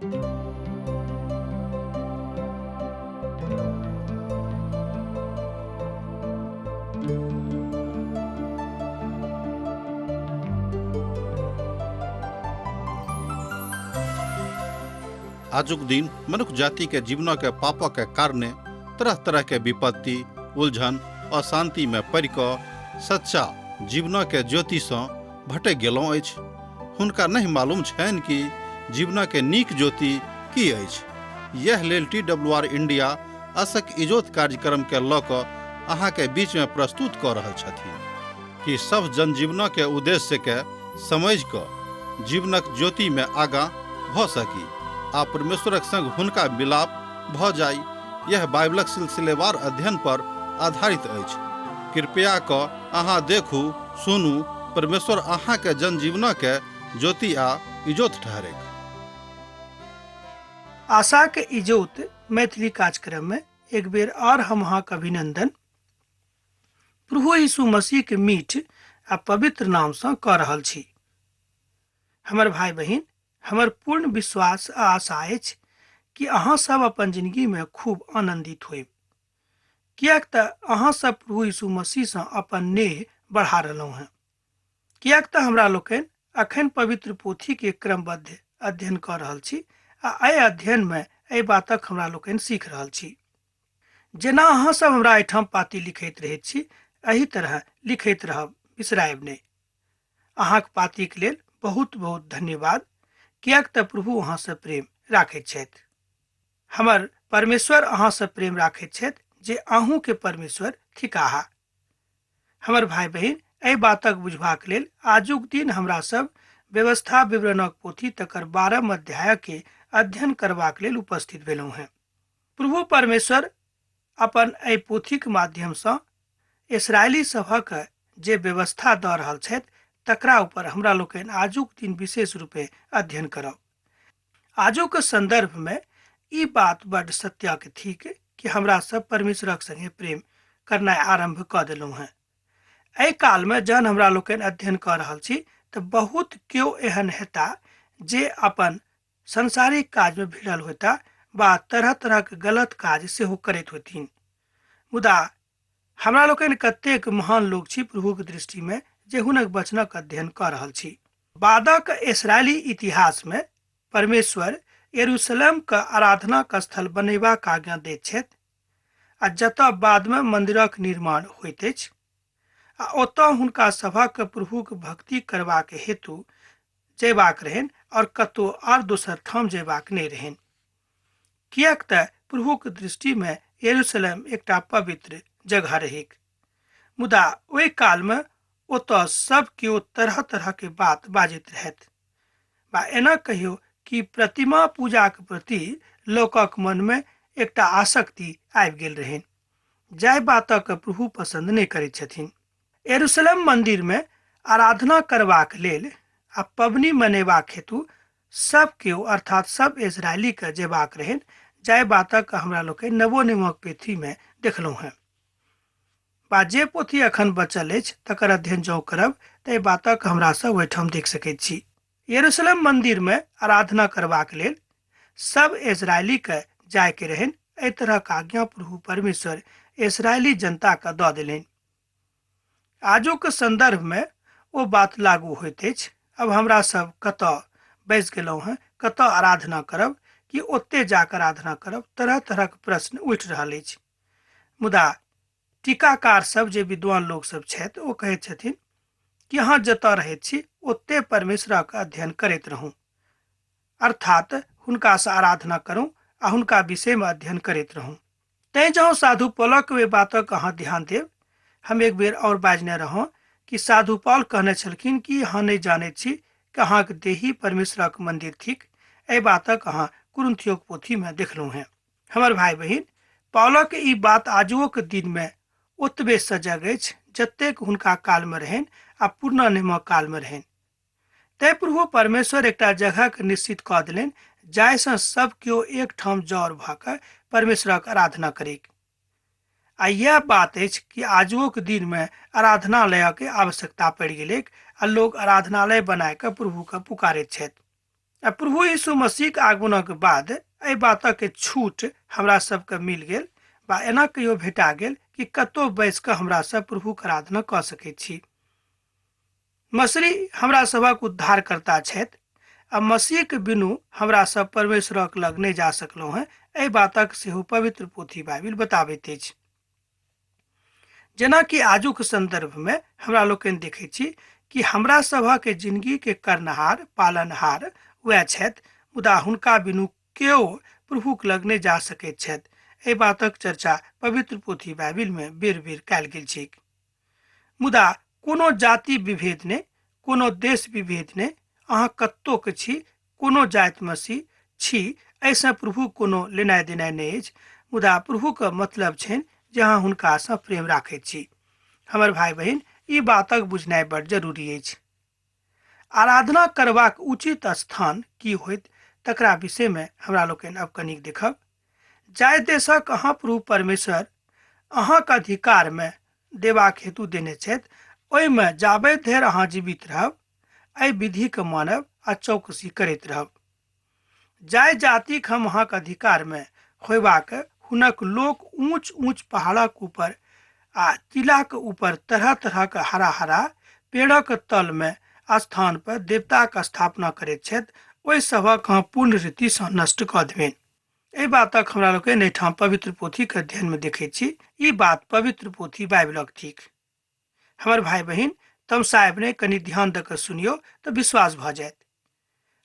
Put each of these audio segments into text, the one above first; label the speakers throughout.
Speaker 1: आजुक दिन मनुष्य जाति के जीवन के पाप के कारणे तरह तरह के विपत्ति, उलझन, अशांति में पड़ि कऽ सच्चा जीवन के ज्योति सँ भटक गेलहुँ अछि। हुनका नहीं मालूम छनि कि जीवन के नीक ज्योति की अछि। यह लेल TWR इंडिया असक इजोत कार्यक्रम के लऽ कऽ अहाँ के बीच में प्रस्तुत कऽ रहल छथिन कि सब जनजीवन के उद्देश्य के समझ कऽ जीवनक ज्योति में आगाँ भऽ सकी आ परमेश्वरक संग हुनका मिलाप भऽ जाय। यह बाइबलक सिलसिलेवार अध्ययन पर आधारित अछि। कृपया कऽ अहाँ देखू, सुनू, परमेश्वर अहाँ के जनजीवन के ज्योति आ इजोत ठहरेक।
Speaker 2: आशा के इजोत मैथिली कार्यक्रम में एक बेर और हम अहाँक अभिनंदन प्रभु यीशु मसीह के मीठ आ पवित्र नाम से कऽ रहल छी। हमर भाई बहिन, हमर पूर्ण विश्वास आ आशा अछि कि अहाँ सब अपन जिंदगी में खूब आनंदित होइब, कियाक तऽ अहाँ सब प्रभु यीशु मसीह से अपन नेह बढ़ा रहलहुँ हैं। कियाक तऽ हमरा लोकनि अखन पवित्र पोथी के क्रमबद्ध अध्ययन कऽ रहल छी आ एहि अध्ययन में एहि बातक हमरा लोकनि सीख रहल छी। जेना अहाँ सब हमरा एहिठाम पाती लिखैत रहैत छी, एही तरह लिखैत रहब, बिसरायब नहि। अहाँक पातीक लेल बहुत बहुत धन्यवाद, कियाक तऽ प्रभु अहाँ से प्रेम राखैत छथि। हमर परमेश्वर अहाँ से प्रेम राखैत छथि जे अहूँ के परमेश्वर थिकाहा। हमर भाई बहिन, एहि बातक बुझबाक लेल आजुक दिन हमरा सब व्यवस्था विवरणक पोथी तकर 12 अध्याय के अध्ययन करबाक लेल उपस्थित भेलहुँ हैं। प्रभु परमेश्वर अपन एहि पोथीक माध्यम सँ इस्राएली सभक जे व्यवस्था दऽ रहल छथि तकरा ऊपर हमरा लोकनि आजुक दिन विशेष रूपे अध्ययन करब। आजुक संदर्भ में ई बात बड़ सत्य थिक कि हमरा सब परमेश्वरक संगे प्रेम करनाइ आरंभ कऽ देलहुँ हैं। एहि काल में जहन हमरा लोकनि अध्ययन कऽ रहल छी तऽ बहुत केओ एहन हेता जे अपन संसारिक काज में भिड़ल होता वा तरह तरह के गलत काज सेहो करैत होथिन। मुदा हमरा लोकनि कतेक महान लोग छी प्रभु के दृष्टि में जे हुनक वचनक अध्ययन कऽ रहल छी। बादक इस्राएली इतिहास में परमेश्वर यरूशलेम के आराधना का स्थल बनेबाक आज्ञा दैत छथि आ जतऽ बाद में मंदिरक निर्माण होइत अछि आ ओतऽ हुनका सभक प्रभु के भक्ति करबाक हेतु जयबाक रहनि और कतौ और दोसर ठाम जयबाक नहि रहनि, कियाक तऽ प्रभु के दृष्टि में यरूशलेम एकटा पवित्र जगह रहेक। मुदा ओहि काल में ओतऽ सब केओ तरह तरह के बात बाजैत रहथि बा एना कहियो कि प्रतिमा पूजा के प्रति लोकक मन में एकटा आसक्ति आबि गेल रहनि, जाहि बातक प्रभु पसंद नहि करैत छथिन। यरूशलेम मंदिर में आराधना करबाक लेल आ पबनी मनेबाक हेतु सब केओ अर्थात सब इजरायली के जेबाक रहनि, जाहि बातक हमरा लोकनि नवो नियमक पोथी में देखलहुँ हैं। बा जे पोथी अखन बचल अछि तकर अध्ययन जँ करब तऽ बातक हमरा सब ओहिठाम देख सकैत छी। यरूशलेम मंदिर में आराधना करबाक लेल सब इजरायली के जाय के रहनि। एहि तरहक आज्ञा प्रभु परमेश्वर इस्राएली जनता के दऽ देलनि। आजुक संदर्भ में ओ बात लागू होइत अछि। अब हमरा सब कतऽ बैस गेलहुँ हैं, कतऽ आराधना करब कि ओते जाकर आराधना करब, तरह तरह के प्रश्न उठि रहल अछि। मुदा टीकाकार सब जे विद्वान लोग सब छथि ओ कहैत छथिन कि अहाँ जतऽ रहैत छी ओते परमेश्वरक अध्ययन करैत रहू, अर्थात हुनका से आराधना करूं आ हुनका विषय में अध्ययन करैत रहूं। तैं जँ साधु पौलक वे बातक अहाँ ध्यान देब, हम एक बेर और बाजने रहूं कि साधु पौल कहने छलखिन कि अहाँ नहीं जानैत छी कि अहाँक देही परमेश्वरक मंदिर थिक। एहि बातक अहाँ कुरिन्थियोक पोथी में देखलहुँ हैं। हमर भाई बहिन, पौलक ई बात आजुक दिन में ओतबे सजग अछि जतेक हुनका काल में रहनि आ पुरना नियमक काल में रहनि। तैं प्रभु परमेश्वर एकटा जगह के निश्चित कऽ देलनि जाहि सँ सब केओ एक ठाम जड़ भऽ कऽ परमेश्वरक आराधना करेक। आ यह बात अछि कि आजुक दिन में आराधनालय के आवश्यकता पड़ि गेलै आ लोग आराधनालय बनाए कऽ प्रभु के पुकारैत छथि। प्रभु यीशु मसीह के आगमनक बाद एहि बातक के छूट हमरा सबके मिल गेल बा एना कहियो भेटा गेल कि कतौ बैस कऽ हमरा सब प्रभुक आराधना कऽ सकैत छी। मसीह हमरा सभक उद्धारकर्ता छथि आ मसीह के बिनु हमरा सब परमेश्वरक लग नहि जा सकलहुँ हैं। एहि बातक सेहो पवित्र पोथी बाइबिल बताबैत अछि। जेना कि आजुक संदर्भ में हमरा लोकनि देखैत छी कि हमरा सभक जिंदगी के करनहार पालनहार वह छथि, मुदा हुनका बिनु केओ प्रभुक लग नहि जा सकैत छथि। एहि बातक चर्चा पवित्र पोथी बाइबिल में बेर बेर कयल गेल छै। मुदा कोनो जाति विभेद ने, कोनो देश विभेद ने, अहाँ कत्तो के छी, कोनो जाति मसीह छी, ऐसा प्रभु कोनो लेनाइ देनाइ नहि अछि। मुदा प्रभु के मतलब छनि जे अहाँ हुनका सँ प्रेम राखैत छी। हमर भाई बहिन, ई बातक बुझनाइ बड़ जरूरी अछि। आराधना करबाक उचित स्थान की होइत तकरा विषय में हमरा लोकनि अब कनिक देखब। जाहि देशक अहाँ प्रभु परमेश्वर अहाँक अधिकार में देबाक हेतु देने छथि, ओहिमे जाबे धरि अहाँ जीवित रहब, एहि विधि के मानब आ चौकसी करैत रहब। जाहि जातिक हम अहाँक अधिकार में होयबाक हुनक लोक ऊंच ऊंच पहाड़क ऊपर आ टीलाक ऊपर तरह तरह के हरा हरा पेड़क तल में स्थान पर देवताक स्थापना करैत छथि, ओहि सभक अहाँ पूर्ण रीति सँ नष्ट कऽ देबनि। एहि बातक हमरा लोकनि एहिठाम पवित्र पोथी के अध्ययन में देखैत छी। ई बात पवित्र पोथी बाइबिलक थिक। हमर भाई बहिन, तम साहेब ने कनि ध्यान दऽ कऽ सुनियो तऽ विश्वास भऽ जायत।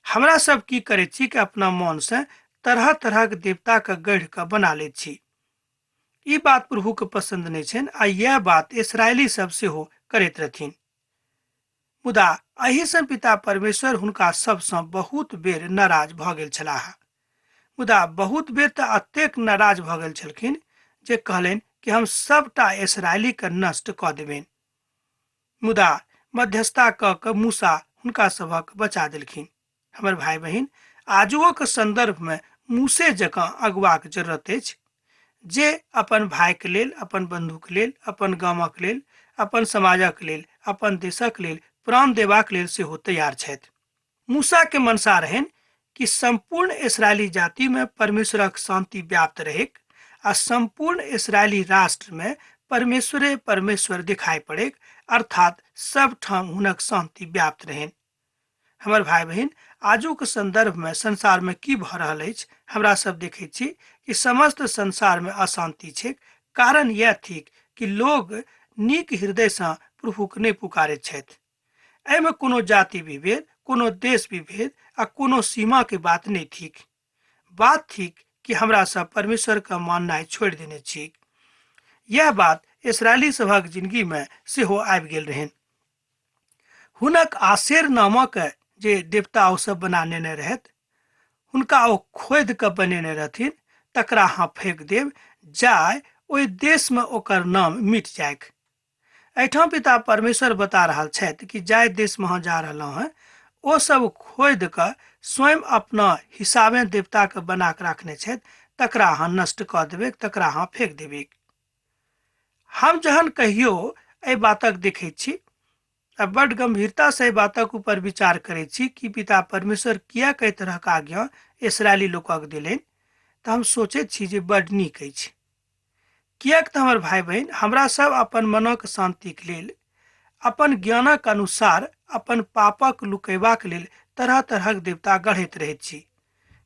Speaker 2: हमरा सब की करैत छी कि अपना मन से तरह तरह के देवता के गढ़ के बना लैत छी। ई बात प्रभु के पसंद नहीं छनि आ यह बात इसराइली सब सेहो करैत रहथिन। मुदा एहि सँ पिता परमेश्वर हुनका सबसँ बहुत बेर नाराज भऽ गेल छलाह। मुदा बहुत बेर तऽ अतेक नाराज भऽ गेल छलखिन जे कहलनि कि हम सबटा इसराइली के नष्ट कऽ देबनि। मुदा मध्यस्थता कऽ कऽ मूसा हुनका सभक बचा देलखिन। हमर भाई बहिन, आजुओ के संदर्भ में मूसे जकाँ अगुवाक जरूरत अछि, जे अपन भाई के लेल, अपन बंधु के लेल, अपन गामक लेल, अपन समाजक लेल, अपन देशक लेल प्राण देबाक लेल सेहो तैयार छथि। मूसा के मनसा रहनि कि संपूर्ण इसराइली जाति में परमेश्वरक शांति व्याप्त रहेक आ संपूर्ण इसराइली राष्ट्र में परमेश्वरे परमेश्वर दिखाई पड़ेक, अर्थात सब ठाम हुनक शांति व्याप्त रहेन। हमर भाई बहिन, आजुक संदर्भ में संसार में की भऽ रहल अछि, हमरा सब देखैत छी कि समस्त संसार में अशांति छै। कारण यह थिक कि लोग नीक हृदय सँ प्रभुक नहि पुकारैत छथि। एहिमे कोनो जाति विभेद, कोनो देश विभेद आ कोनो सीमा के बात नहीं थिक। बात थिक कि हमरा सब परमेश्वर का माननाइ छोड़ि देने छी। यह बात इसराइली सभक जिंदगी में सेहो आबि गेल रहनि। हुनक आशेर नामक जे देवता ओ सब बना नेने रहथि, हुनका ओ खोदि कऽ बनेने रहथिन, तकरा अहाँ फेंक देब, जाय ओहि देश में ओकर नाम मिट जायक। एहिठाम पिता परमेश्वर बता रहल छथि कि जाहि देश में अहाँ जा रहलहुँ हैं, ओ सब खोदि कऽ स्वयं अपना हिसाबे देवता के बना कऽ राखने छथि, तकरा अहाँ नष्ट कऽ देबै, तकरा अहाँ फेंक देबै। हम जहन कहियो एहि बातक देखैत छी आ बड़ गंभीरता से एहि बातक ऊपर विचार करैत छी कि पिता परमेश्वर किया कई तरह का आज्ञा इसराइली लोकक देलनि, तऽ हम सोचैत छी जे बड़ नीक अछि। किएक तऽ हमर भाई बहिन, हमरा सब अपन मनक शांतिक लेल, अपन ज्ञानक अनुसार अपन पापक लुकैबाक लेल तरह तरहक देवता गढ़ैत रहैत छी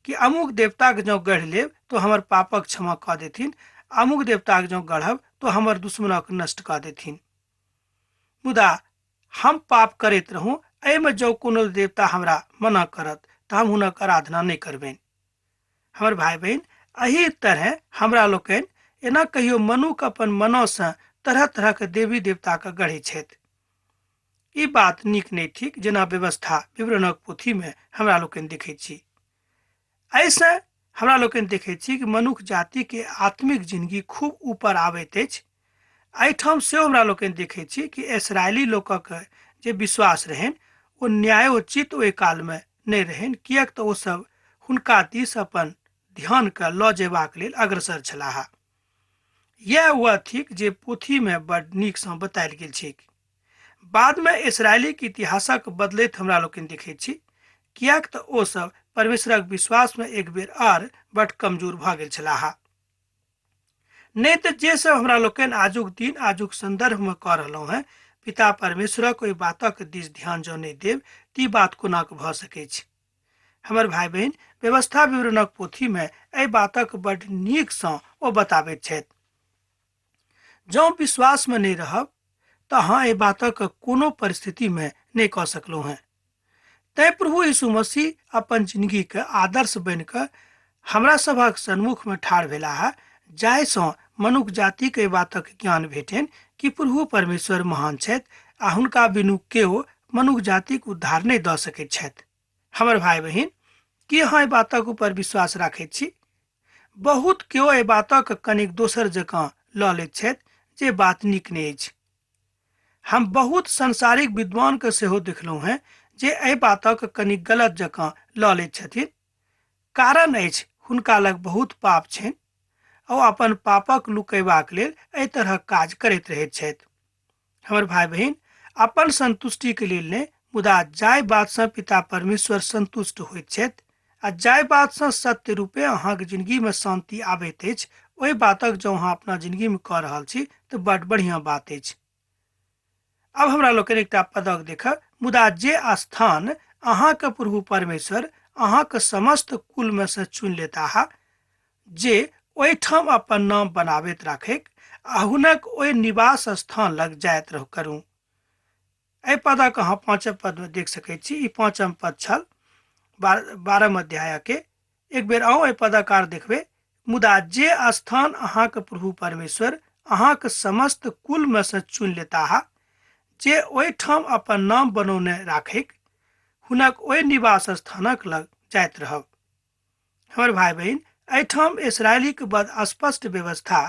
Speaker 2: कि अमुक देवता के जँ गढ़ि लेब तो हमर पापक क्षमा कऽ देथिन, अमुक देवता के जँ गढ़ब तो हमर दुश्मनक नष्ट कऽ देथिन। मुदा हम पाप करैत रहूं, एहिमे जँ कोनो देवता हमरा मना करत तऽ हम हुनक आराधना नहि करबनि। हमर भाई बहिन, एही तरह हमरा लोकनि एना कहियो मनुख अपन मनो सँ तरह तरह के देवी देवता के गढ़ै छथि। ई बात नीक नहि थिक, जेना व्यवस्था विवरणक पोथी में हमरा लोकनि देखैत छी। ऐसे हमरा लोकनि देखैत छी कि मनुष्य जाति के आत्मिक जिंदगी खूब ऊपर आबैत अछि। एहिठाम सेहो हमरा लोकनि देखैत छी कि इसराइली लोकक जे विश्वास रहनि, ओ न्यायोचित ओहि काल में नहि रहनि, किएक तऽ ओ सब हुनका दिस अपन ध्यान के लऽ जेबाक लेल अग्रसर छलाह। यह वह थिक जे पोथी में बड़ नीक सँ बतायल गेल छै। बाद में इसराइली के इतिहासक बदलैत हमरा लोकनि देखैत छी, किएक तऽ ओ सब परमेश्वरक विश्वास में एक बेर और बड़ कमजोर भ गेल छलाह। नहीं तो जे सब हमरा लोकन आजुक दिन आजुक संदर्भ में कह रहलहुँ हैं, पिता परमेश्वरक ओहि बातक दिस ध्यान जँ नहीं देब ती बात कोना भ सकै छै। हमर भाई बहन, व्यवस्था विवरणक पोथी में एहि बातक बड़ नीक सँ ओ बताबैत छथि। जँ विश्वास में नहीं रहब तऽ अहाँ एहि बातक कोनो परिस्थिति में नहीं कह सकलहुँ हैं। तै प्रभु यीशु मसीह अपन जिंदगी के आदर्श बन कऽ हमरा सभक सन्मुख में ठाढ़ भेलाह, जाहिसँ मनुष्य जाति के बातक ज्ञान भेटनि कि प्रभु परमेश्वर महान छथि आ हुनका बिनु केओ मनुष्य जातिक उद्धार नहीं दऽ सकैत छथि। हमर भाई बहिन, की अहाँ एहि बातक ऊपर विश्वास राखैत छी? बहुत केओ एहि बातक कनिक दोसर जकाँ लऽ लैत छथि, जे बात नीक नहि अछि। हम बहुत सांसारिक विद्वान के सेहो देखलहुँ हैं जे एहि बातक कनि गलत जकाँ लऽ लैत छथिन। कारण अछि हुनका लग बहुत पाप छनि, ओ अपन पापक लुकयबाक लेल एहि तरहक काज करैत रहैत छथि। हमर भाई बहिन, अपन संतुष्टि के लेल नहि, मुदा जाहि बात सँ पिता परमेश्वर संतुष्ट होइत छथि आ जाहि बात सँ सत्य रूपे अहाँके जिंदगी में शांति आबैत अछि, ओहि बातक जँ अहाँ अपना जिंदगी में कऽ रहल छी तऽ बड़ बढ़िया बात अछि। अब हमरा लोकन एकटा पदक देखब, मुदा जे स्थान अहाँके प्रभु परमेश्वर अहाँके समस्त कुल में से चुनि लेताह, जे ओहिठाम अपन नाम बनाबैत राखैक आ हुनक ओहि निवास स्थान लग जाइत रह करू। एहि पदक अहाँ 5 पद में देख सकैत छी। ई 5 पद छल 12 अध्याय के। एक बेर आउ एहि पदक आर देखबे, मुदा जे स्थान अहाँके प्रभु परमेश्वर अहाँके समस्त कुल में से चुनि लेताह, जे ओहिठाम अपन नाम बनौने राखैक हुनक ओहि निवास स्थानक लग जाइत रहब। हमर भाई बहन, एहिठाम इसराइली के बद स्पष्ट व्यवस्था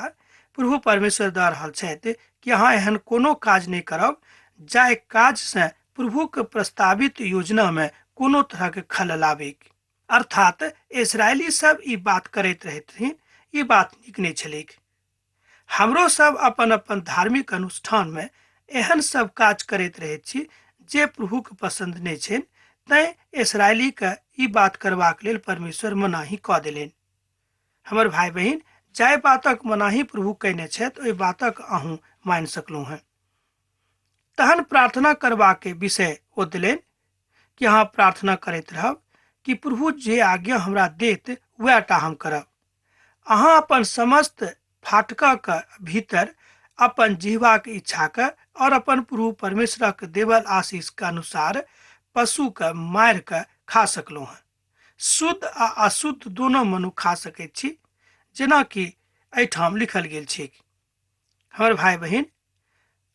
Speaker 2: प्रभु परमेश्वर दऽ रहल छथि कि अहाँ एहन कोनो काज नहीं करब जाहि काज से प्रभु के प्रस्तावित योजना में कोनो तरह के खलल आबैक। अर्थात इसराइली सब ई बात करैत रहथिन, ई बात नीक नहीं छलैक। हमरो सब अपन अपन धार्मिक अनुष्ठान में एहन सब काज करैत रहैत छी जे प्रभु के पसंद नहीं छनि, तैं इसराइली के ई बात करबाक लेल परमेश्वर मनाही कऽ देलनि। हमर भाई बहन, जाहि बातक मनाही प्रभु कयने छथि ओहि बातक अहूँ मानि सकलहुँ हैं। तहन प्रार्थना करबाक के विषय ओ देलनि कि अहाँ प्रार्थना करैत रहब कि प्रभु जे आज्ञा हमरा देत वह टा हम करब। अहाँ अपन समस्त फाटकक भीतर अपन जिह्वा के इच्छा के और अपन प्रभु परमेश्वर के देवल आशीष के अनुसार पशु के मारि के खा सकलहुँ हैं। शुद्ध आ अशुद्ध दोनों मनु खा सकैत छी, जेना कि एहिठाम लिखल गेल छै। हमर भाई बहन,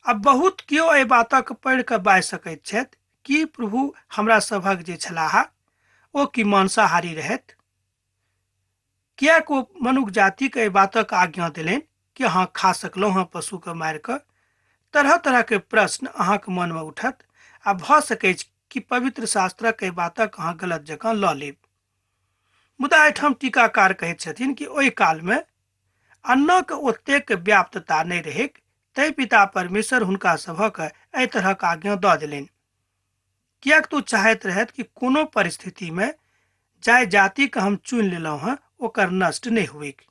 Speaker 2: अब बहुत केओ एहि बातक पढ़ि कऽ बाजि सकैत छथि कि प्रभु हमरा सभक जे छलाह ओ कि मांसाहारी रहथि, किएक ओ मनुष्य जाति के एहि बातक आज्ञा देलनि कि अहाँ खा सकलहुँ हैं पशु के मारि कऽ। तरह तरह के प्रश्न अहाँके मन में उठत आ भऽ सकै कि पवित्र शास्त्रक एहि बातक अहाँ गलत जकाँ लऽ लेब। मुदा एहिठाम टीकाकार कहैत छथिन कि ओहि काल में अन्नक ओतेक व्याप्तता नहीं रहैक, तै पिता परमेश्वर हुनका सभक एहि तरहक आज्ञा दऽ देलनि, किएक तो चाहैत रहत कि कोनो परिस्थिति में जाहि जाति के हम चुनि लेलहुँ हैं ओकर नष्ट नहीं हुएक।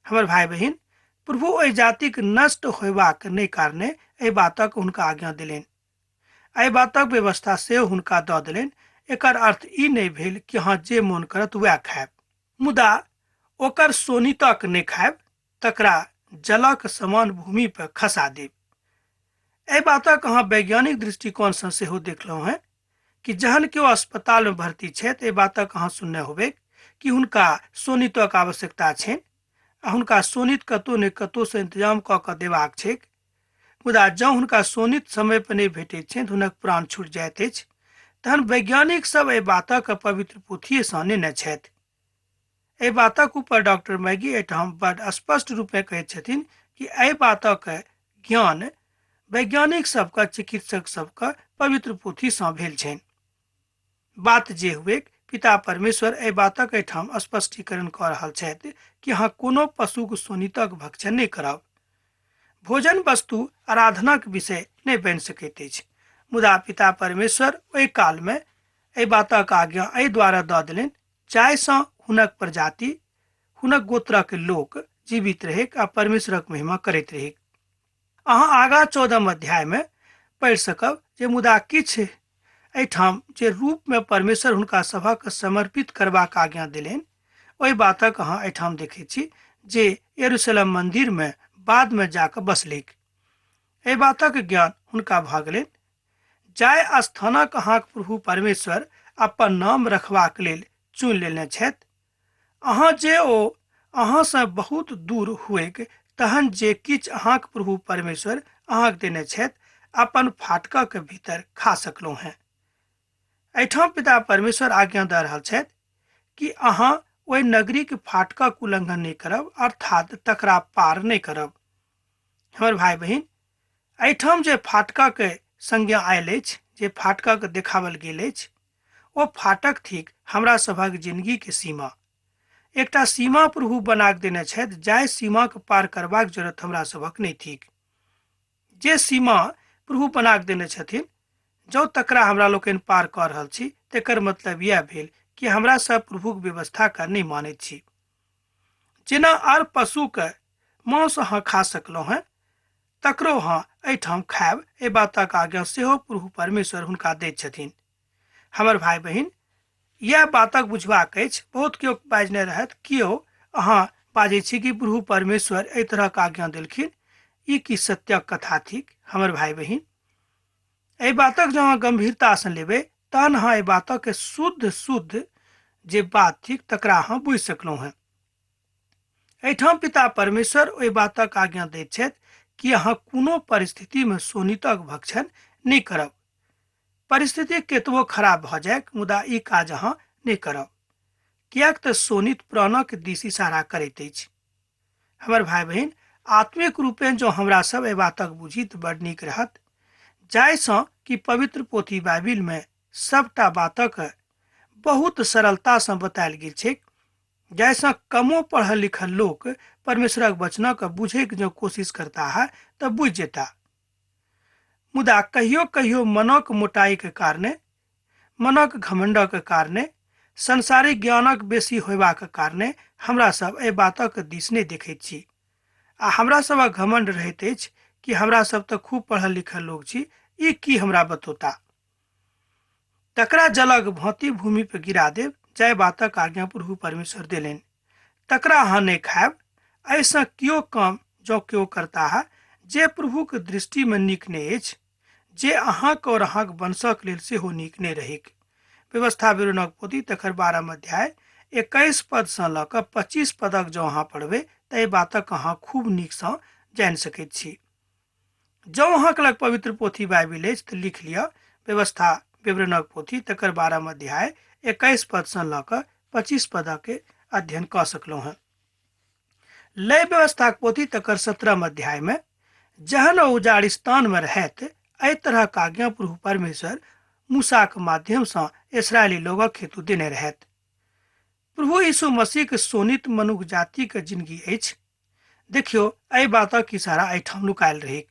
Speaker 2: हमर भाई बहन, प्रभु ओहि जातिक नष्ट होयबाक नहीं कारणे एहि बातक हुनका आज्ञा देलनि, एहि बातक व्यवस्था से हुनका दऽ देलनि। एकर अर्थ ई नहीं भेल कि अहाँ जे मोन करत वह खायब, मुदा ओकर सोनितक नहीं खायब, तकरा जलक समान भूमि पर खसा देब। एहि बातक अहाँ वैज्ञानिक दृष्टिकोण से सेहो देखलहुँ हैं कि जहन केओ अस्पताल में भर्ती छथि, एहि बातक अहाँ सुनने होबै कि हुनका सोनितक आवश्यकता छनि आ हुनका सोनित कतौ ने कतौ से इंतजाम कऽ कऽ देबाक छैक। मुदा जँ हुनका सोनित समय पर नहीं भेटैत छनि, हुनक प्राण छूटि जाइत अछि। तहन वैज्ञानिक सब एहि बातक पवित्र पोथी सँ नेने छथि। एहि बातक ऊपर डॉक्टर मैगी एहिठाम बड़ स्पष्ट रूपे कहैत छथिन कि एहि बातक ज्ञान वैज्ञानिक सबके चिकित्सक सबके पवित्र पोथी सँ भेल छनि। बात जे हुए, पिता परमेश्वर एहि बातक एहिठाम स्पष्टीकरण कऽ रहल छथि कि अहाँ कोनो पशुक सोनितक भक्षण नहीं करब। भोजन वस्तु आराधनाक विषय नहीं बनि सकैत अछि, मुदा पिता परमेश्वर ओहि काल में एहि बातक आज्ञा एहि द्वारा दऽ देलनि जाहिसँ हुनक प्रजाति हुनक गोत्रक लोक जीवित रहैक आ परमेश्वरक महिमा करैत रहैक। अहाँ आगाँ 14 अध्यायमे पढ़ि सकब जे मुदा किछु एहिठाम जे रूपमे परमेश्वर हुनका सभक समर्पित करबाक आज्ञा देलनि, ओहि बातक अहाँ एहिठाम देखैत छी जे यरूशलेम मंदिरमे बादमे जाकऽ बसलीक। एहि बातक ज्ञान हुनका भऽ गेलनि जाहि स्थानक अहाँक प्रभु परमेश्वर अपन नाम रखबाक लेल चुनि लेने छथि। अहाँ जे ओ अहाँसँ बहुत दूर हुएक तहन जे किछु अहाँक प्रभु परमेश्वर अहाँक देने छथि अपन फाटकक भीतर खा सकलहुँ हैं। एहिठाम पिता परमेश्वर आज्ञा दऽ रहल छथि कि अहाँ ओहि नगरीक फाटकक उल्लंघन नहि करब, अर्थात तकरा पार नहि करब। हमर भाई बहिन, एहिठाम जे फाटकक संज्ञा आयल अछि, जे फाटकक देखावल गेल अछि, ओ फाटक थिक हमरा सभक जिंदगी के सीमा। एकटा सीमा प्रभु बना के देने छथि जाहि सीमा के पार करबाक जरूरत हमरा सभक नहीं थिक। जे सीमा प्रभु बना के देने छथिन जँ तकरा हमरा लोकनि पार कऽ रहल छी तेकर मतलब यह भेल कि हमरा सब प्रभुक व्यवस्था के नहीं मानैत छी। जेना आर पशु के मांस अहाँ खा सकलहुँ हैं तकरो अहाँ एहिठाम खायब, एहि बातक आज्ञा सेहो प्रभु परमेश्वर हुनका दैत छथिन। हमर भाई बहिन, यह बातक बुझबाक अछि। बहुत केओ बाजने रहत कियो अहाँ बाजै छी कि प्रभु परमेश्वर एहि तरहक आज्ञा देलखिन, ई की सत्यक कथा थिक। हमर भाई बहिन, एहि बातक जँ अहाँ गंभीरतासँ लेबै तहन अहाँ एहि बातक शुद्ध जे बात थिक तकरा अहाँ बुझि सकलहुँ हैं। एहिठाम पिता परमेश्वर ओहि बातक आज्ञा दैत छथि कि अहाँ कोनो परिस्थितिमे सोनीतक भक्षण नहि करब। परिस्थिति केतबो खराब भऽ जाय मुदा ई काज अहाँ नहि करब, किएक तऽ सोनित प्राणक दिस इशारा करैत अछि। हमर भाई बहिन, आत्मिक रूपेण जँ हमरा सब एहि बातक बुझी तऽ बड़ नीक रहत, जाहिसँ कि पवित्र पोथी बाइबिलमे सबटा बातक बहुत सरलतासँ बतायल गेल छै, जाहिसँ कमो पढ़ल लिखल लोक परमेश्वरक वचनक बुझैके जो कोशिश करता है तऽ बुझ जेता। मुदा कहियो कहियो मनक मोटाई के कारणे, मनक घमंडक कारणे, संसारिक ज्ञानक बेसी होयबाक कारणे हमरा सब एहि बातक दिस नहि देखैत छी आ हमरा सबक घमंड रहैत अछि कि हमरा सब तऽ खूब पढ़ल लिखल लोग छी, ई की हमरा बतौता। तकरा जलक भांति भूमि पर गिरा देव जाहि बातक आज्ञा प्रभु परमेश्वर देलनि तकरा अहाँ नहि खायब। ऐसा कियो काम जो केओ करता है जे प्रभुक दृष्टिमे नीक नहि अछि, जे अहाँक और अहाँक वंशक लेल सेहो नीक नहि रहेक। व्यवस्था विवरणक पोथी तकर 12 अध्याय 21 पदसँ लऽ कऽ 25 पदक जँ अहाँ पढ़बै तऽ एहि बातक अहाँ खूब नीकसँ जानि सकैत छी। जँ अहाँक लग पवित्र पोथी बाइबिल अछि तऽ लिख लिअ व्यवस्था विवरणक पोथी तकर 12 अध्याय 21 पदसँ लऽ कऽ 25 पदक अध्ययन कऽ सकलहुँ हैं। लय व्यवस्थाक पोथी तकर 17 अध्याय में जहन उजाड़िस्तान में रहत एहि तरहक आज्ञा प्रभु परमेश्वर मूसाक माध्यम से इसराइली लोगक हेतु देने रहत। प्रभु यीशु मसीह के सोनित मनुष्य जाति के जिंदगी अछि। देखियो एहि बातक इशारा एहिठाम नुकायल रहे।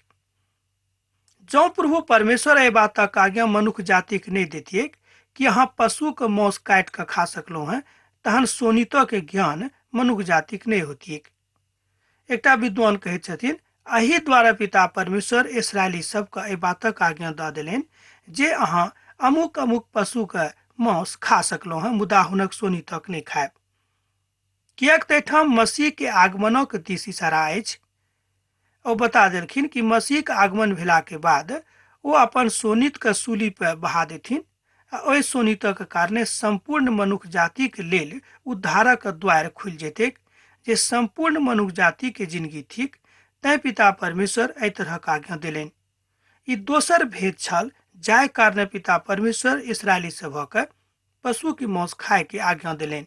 Speaker 2: जँ प्रभु परमेश्वर एहि बातक आज्ञा मनुष्य जाति के नहीं देतियै कि अहाँ पशु के मांस काटि कऽ खा सकलहुँ हैं तहन सोनितो के ज्ञान मनुष्य जाति के नहीं होतियै। एकटा विद्वान कहैत छथिन एहि द्वारा पिता परमेश्वर इसराइली सबके एहि बातक आज्ञा दऽ देलनि जे अहाँ अमुक अमुक पशु के मांस खा सकलहुँ हैं मुदा हुनक सोनी तक नहीं खायब, किएक तऽ एहिठाम मसीह के आगमनक दिस इशारा अछि। ओ बता देलखिन कि मसीह के आगमन भेला के बाद ओ अपन सोनित के सूली पर बहा देथिन आ ओहि सोनितक कारणे संपूर्ण मनुष्य जाति के लेल उद्धारक द्वार खुलि जेतैक जे संपूर्ण मनुष्य जाति के जिंदगी थिक। तैं पिता परमेश्वर एहि तरहक आज्ञा देलनि। ई दोसर भेद छल जाहि कारणे पिता परमेश्वर इसराइली सभक पशु के मांस खाय के आज्ञा देलनि।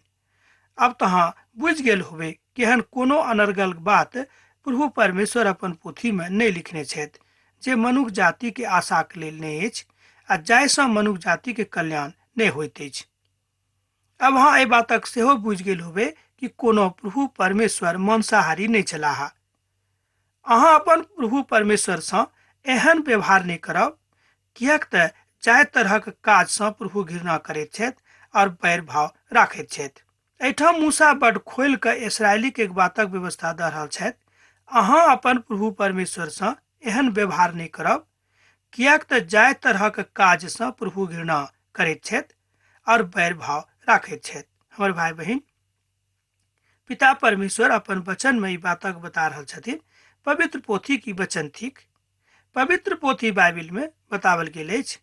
Speaker 2: अब तो अहाँ बुझि गेल होबे कि एहन कोनो अनर्गल बात प्रभु परमेश्वर अपन पोथी में नहीं लिखने छथि जे मनुष्य जाति के आशा के लेल नहीं अछि आ जाहिसँ मनुष्य जाति के कल्याण नहीं होइत अछि। अब अहाँ एहि बातक सेहो बुझि गेल होबे कि कोनो प्रभु परमेश्वर मांसाहारी नहीं छलाह। अहाँ अपन प्रभु परमेश्वर से एहन व्यवहार नहीं करब, किएक तऽ जाय तरहक काज सँ प्रभु घृणा करैत छथि और बैर भाव राखैत छथि। एहिठाम मूसा बड़ खोलि कऽ इसराइली के एक बातक व्यवस्था दऽ रहल छथि। अहाँ अपन प्रभु परमेश्वर सँ एहन व्यवहार नहि करब, कियाक तऽ जाय तरहक काज सँ प्रभु घृणा करैत छथि और बैर भाव राखैत छथि। हमर भाई बहिन, पिता परमेश्वर अपन वचन में ई बातक बता रहल छथिन। पवित्र पोथी की वचन थिक। पवित्र पोथी बाइबिल में बतावल गेल अछि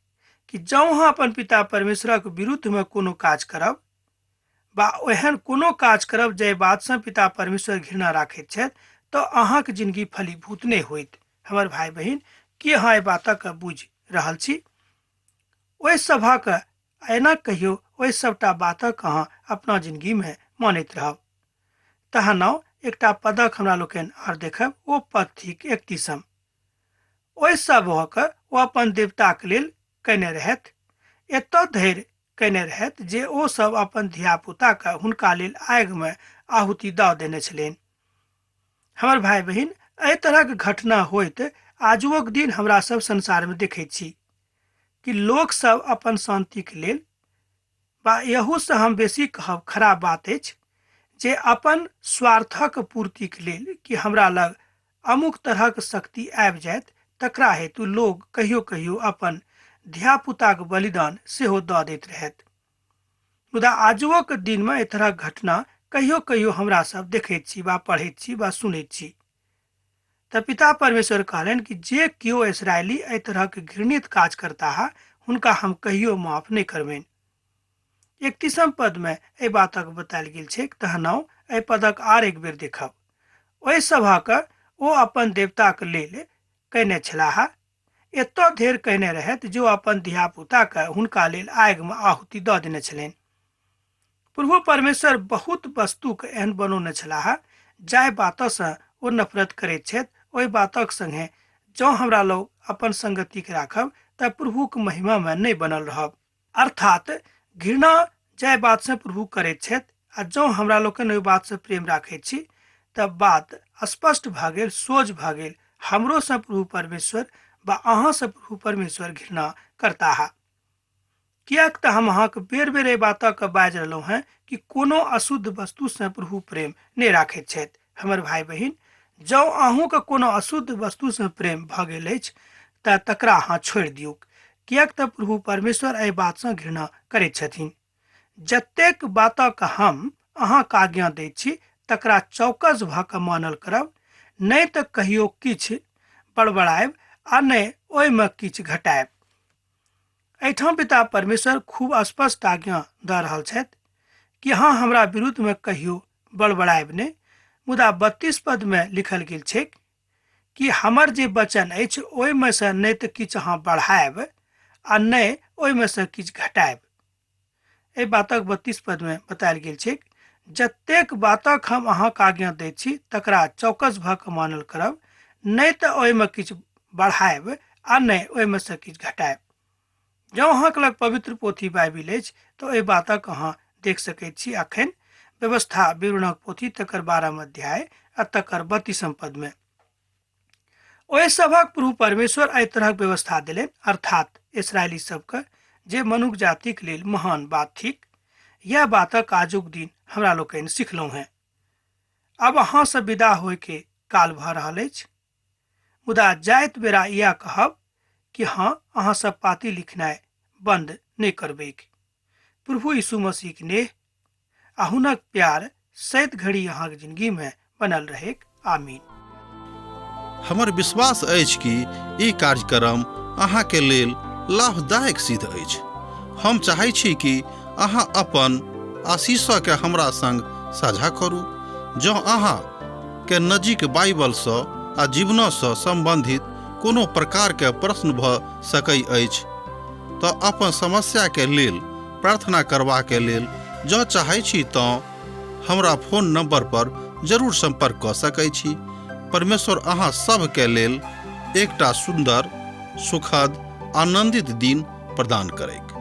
Speaker 2: कि जँ अहाँ अपन पिता परमेश्वरक विरुद्ध में कोनो काज करब बा एहन कोनो काज करब जाहि बात सँ पिता परमेश्वर घृणा राखैत छथि, तऽ अहाँक जिंदगी फलीभूत नहि होइत। हमर भाई बहिन, की अहाँ एहि बातक बुझि रहल छी? ओहि सभक एना कहियो, ओहि सबटा बातक अहाँ अपना जिंदगी में मानैत रहब। तहन एकटा पदक हमरा लोकनि आर देखब। ओ पद थिक 31। ओहि सभक ओ अपन देवताक लेल कयने रहथि, एतऽ धरि कयने रहथि जे ओ सब अपन धिया पुता के हुनका लेल आगि में आहुति दऽ देने छलनि। हमर भाई बहिन, एहि तरहक घटना होइत आजुक दिन हमरा सब संसार में देखैत छी कि लोक सब अपन शांति के लेल, बा यहू से हम बेसी कहब खराब बात अछि, जे अपन स्वार्थक पूर्ति के लेल कि हमरा लग अमुक तरहक शक्ति आबि जायत, तकरा हेतु लोग कहियो कहियो अपन धिया पुताक बलिदान सेहो दऽ दैत रहथि। मुदा आजुक दिन में एहि तरहक घटना कहियो कहियो हमरा सब देखैत छी, बा पढ़ैत छी, बा सुनैत छी। तऽ पिता परमेश्वर कहलनि कि जे कियो इसराइली एहि तरहक घृणित काज करता है, हुनका हम कहियो माफ नहीं करबनि। 31 पद में एहि बातक बतायल गेल छै। तहन एहि पदक आर एक बेर देखब। ओहि सभक ओ अपन देवताक लेल कयने छलाह, एतऽ धरि कहने रहथि जो अपन धिया पुता के हुनका लेल आगि में आहुति दऽ देने छलनि। प्रभु परमेश्वर बहुत वस्तु के एहन बनौने छलाह जाहि बातऽ सँ ओ नफरत करैत छथि। ओहि बातक संगे जँ हमरा लोग अपन संगति के राखब तऽ प्रभु के महिमा में नहीं बनल रहब। अर्थात घृणा जाहि बात से प्रभु करैत छथि आ जँ हमरा लोकनि ओहि बात से प्रेम राखैत छी, तब बात स्पष्ट भऽ गेल, सोझ भऽ गेल। हमरो से प्रभु परमेश्वर बा अहाँ से प्रभु परमेश्वर घृणा करता है। कियाक तऽ हम अहाँके बेर बेर एहि बातक बाजि रहलहुँ हैं कि कोनो अशुद्ध वस्तु से प्रभु प्रेम नहीं राखैत छथि। हमर भाई बहिन, जँ अहूँके कोनो अशुद्ध वस्तु से प्रेम भऽ गेल अछि तऽ तकरा अहाँ छोड़ि दियौक, कियाक तऽ प्रभु परमेश्वर एहि बात सँ घृणा करैत छथिन। जतेक बातक हम अहाँके आज्ञा दैत छी तकरा चौकस भऽ कऽ मानल करब, नहीं तऽ कहियो किछु बड़बड़ायब आ नहीं ओहिमे किछु घटायब। एहिठाम पिता परमेश्वर खूब स्पष्ट आज्ञा दऽ रहल छथि कि अहाँ हमरा विरुद्ध में कहियो बड़बड़ायब नहीं। मुदा 32 पद में लिखल गेल छै कि हमर जे वचन अछि ओहिमे से नहीं तऽ किछु अहाँ बढ़ायब आ नहीं ओहिमे से किछु घटायब। एहि बातक 32 पद में बतायल गेल छै, जतेक बातक हम अहाँके आज्ञा दैत छी तकरा चौकस भऽ कऽ मानल करब, नहीं तऽ ओहिमे किछु बढ़ायब आ नहीं ओहिमे से किछु घटायब। जँ अहाँके लग पवित्र पोथी बाइबिल अछि तऽ एहि बातक अहाँ देख सकैत छी। अखन व्यवस्था विवरणक पोथी तकर 12 अध्याय आ तकर 32 पद में ओहि सभक प्रभु परमेश्वर एहि तरहक व्यवस्था देलनि, अर्थात इसराइली सबके, जे मनुष्य जातिक लेल महान बात थिक। यह बातक आजुक दिन हमरा लोकनि सिखलहुँ हैं। अब अहाँ से विदा होय के काल भऽ रहल अछि, मुदा जाइत बेरा यह कहब कि हाँ, अहाँ सब पाती लिखनाइ बंद नहीं करबैक। प्रभु यीशु मसीह के नेह आ हुनक प्यार सैत घड़ी अहाँके जिंदगी में बनल रहेक। आमीन।
Speaker 1: हमर विश्वास अछि कि ई कार्यक्रम अहाँके लेल लाभदायक सिद्ध अछि। हम चाहै छी कि अहाँ अपन आशीषके हमरा संग साझा करू। जँ अहाँ के नजीक बाइबल सँ आ जीवनसँ संबंधित कोनो प्रकारके प्रश्न भऽ सकै अछि तऽ अपन समस्याके लेल प्रार्थना करबाके लेल जँ चाहै छी तऽ हमरा फोन नंबर पर जरूर संपर्क कऽ सकै छी। परमेश्वर अहाँ सबके लेल एकटा सुंदर, सुखद, आनंदित दिन प्रदान करैक।